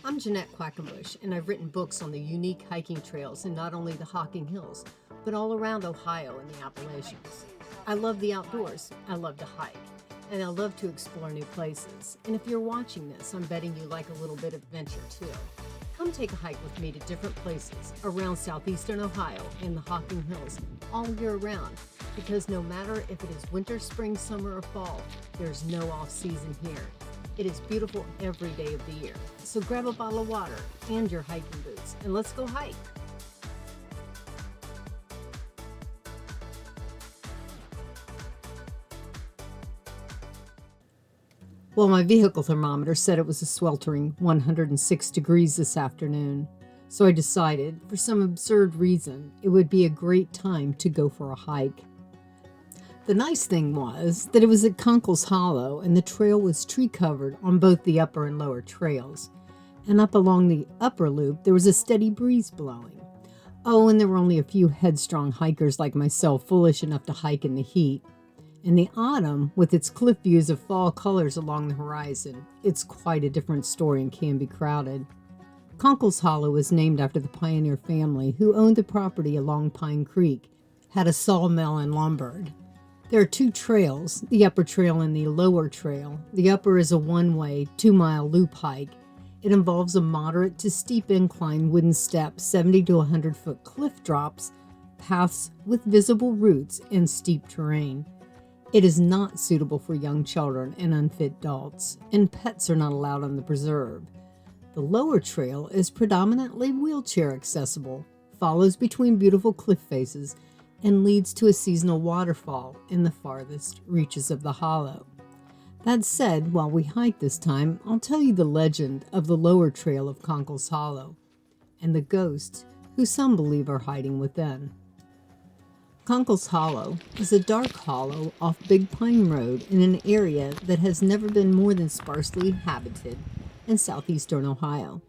I'm Jeanette Quackenbush, and I've written books on the unique hiking trails in not only the Hocking Hills, but all around Ohio and the Appalachians. I love the outdoors, I love to hike, and I love to explore new places. And if you're watching this, I'm betting you like a little bit of adventure too. Come take a hike with me to different places around southeastern Ohio and the Hocking Hills all year round, because no matter if it is winter, spring, summer, or fall, there's no off season here. It is beautiful every day of the year. So grab a bottle of water and your hiking boots and let's go hike. Well, my vehicle thermometer said it was a sweltering 106 degrees this afternoon. So I decided, for some absurd reason, it would be a great time to go for a hike. The nice thing was that it was at Kunkel's Hollow and the trail was tree covered on both the upper and lower trails. And up along the upper loop, there was a steady breeze blowing. Oh, and there were only a few headstrong hikers like myself foolish enough to hike in the heat. In the autumn, with its cliff views of fall colors along the horizon, it's quite a different story and can be crowded. Kunkel's Hollow was named after the pioneer family who owned the property along Pine Creek, had a sawmill in Lombard. There are two trails, the upper trail and the lower trail. The upper is a one-way, 2-mile loop hike. It involves a moderate to steep incline wooden steps, 70 to 100-foot cliff drops, paths with visible routes, and steep terrain. It is not suitable for young children and unfit adults, and pets are not allowed on the preserve. The lower trail is predominantly wheelchair accessible, follows between beautiful cliff faces, and leads to a seasonal waterfall in the farthest reaches of the hollow. That said, while we hike this time, I'll tell you the legend of the lower trail of Kunkel's Hollow and the ghosts who some believe are hiding within. Kunkel's Hollow is a dark hollow off Big Pine Road in an area that has never been more than sparsely inhabited in southeastern Ohio.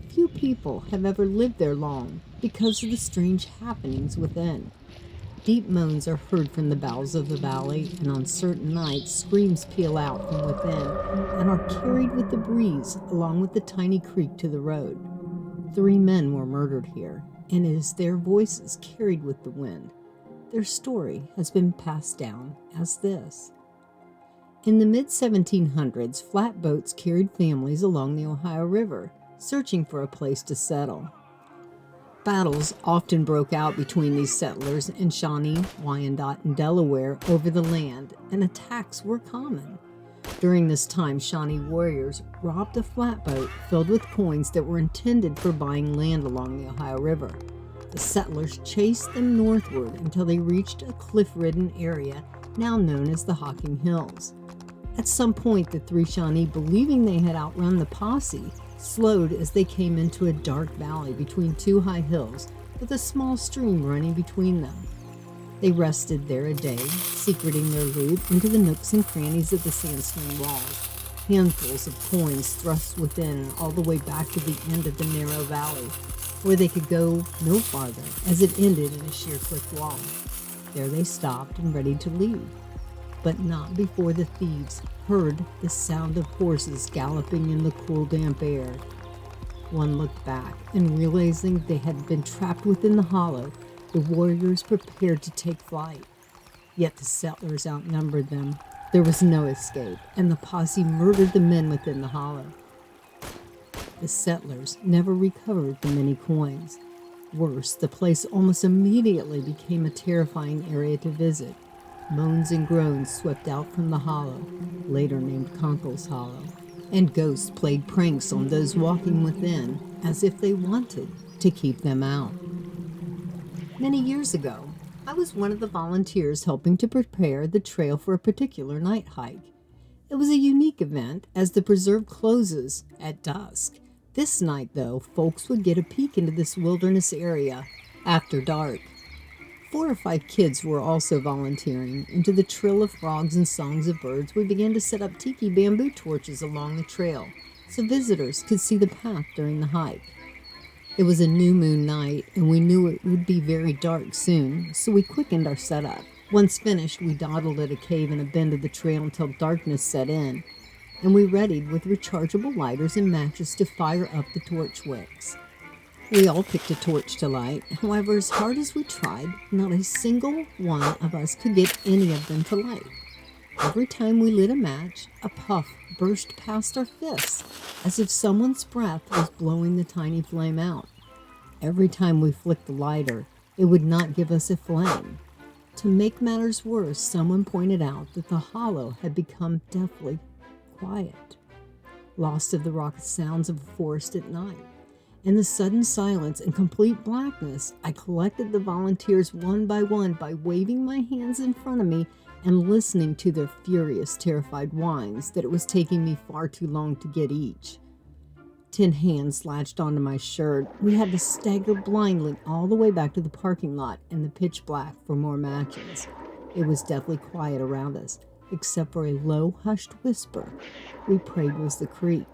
Few people have ever lived there long because of the strange happenings within. Deep moans are heard from the bowels of the valley, and on certain nights screams peal out from within and are carried with the breeze along with the tiny creek to the road. 3 men were murdered here, and it is their voices carried with the wind. Their story has been passed down as this. In the mid-1700s, flatboats carried families along the Ohio River, searching for a place to settle. Battles often broke out between these settlers and Shawnee, Wyandot, and Delaware over the land, and attacks were common. During this time, Shawnee warriors robbed a flatboat filled with coins that were intended for buying land along the Ohio River. The settlers chased them northward until they reached a cliff-ridden area now known as the Hocking Hills. At some point, the 3 Shawnee, believing they had outrun the posse, slowed as they came into a dark valley between 2 high hills with a small stream running between them. They rested there a day, secreting their loot into the nooks and crannies of the sandstone walls, handfuls of coins thrust within all the way back to the end of the narrow valley, where they could go no farther as it ended in a sheer cliff wall. There they stopped and ready to leave, but not before the thieves heard the sound of horses galloping in the cool, damp air. One looked back, and realizing they had been trapped within the hollow, the warriors prepared to take flight. Yet the settlers outnumbered them. There was no escape, and the posse murdered the men within the hollow. The settlers never recovered the many coins. Worse, the place almost immediately became a terrifying area to visit. Moans and groans swept out from the hollow, later named Kunkel's Hollow, and ghosts played pranks on those walking within as if they wanted to keep them out. Many years ago, I was one of the volunteers helping to prepare the trail for a particular night hike. It was a unique event as the preserve closes at dusk. This night, though, folks would get a peek into this wilderness area after dark. 4 or 5 kids were also volunteering, and to the trill of frogs and songs of birds, we began to set up tiki bamboo torches along the trail so visitors could see the path during the hike. It was a new moon night, and we knew it would be very dark soon, so we quickened our setup. Once finished, we dawdled at a cave in a bend of the trail until darkness set in. and we readied with rechargeable lighters and matches to fire up the torch wicks. We all picked a torch to light. However, as hard as we tried, not a single one of us could get any of them to light. Every time we lit a match, a puff burst past our fists, as if someone's breath was blowing the tiny flame out. Every time we flicked the lighter, it would not give us a flame. To make matters worse, someone pointed out that the hollow had become deathly quiet, lost of the raucous sounds of a forest at night. In the sudden silence and complete blackness, I collected the volunteers one by waving my hands in front of me and listening to their furious, terrified whines that it was taking me far too long to get each. 10 hands latched onto my shirt. We had to stagger blindly all the way back to the parking lot in the pitch black for more matches. It was deathly quiet around us, except for a low, hushed whisper we prayed was the creek.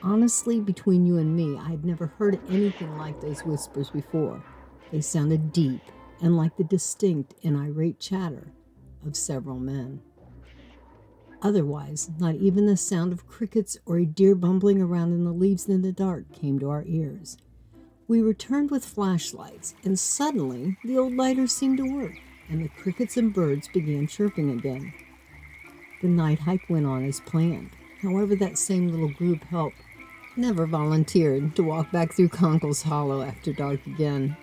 Honestly, between you and me, I had never heard anything like those whispers before. They sounded deep and like the distinct and irate chatter of several men. Otherwise, not even the sound of crickets or a deer bumbling around in the leaves in the dark came to our ears. We returned with flashlights, and suddenly the old lighters seemed to work, and the crickets and birds began chirping again. The night hike went on as planned. However, that same little group never volunteered to walk back through Conkle's Hollow after dark again.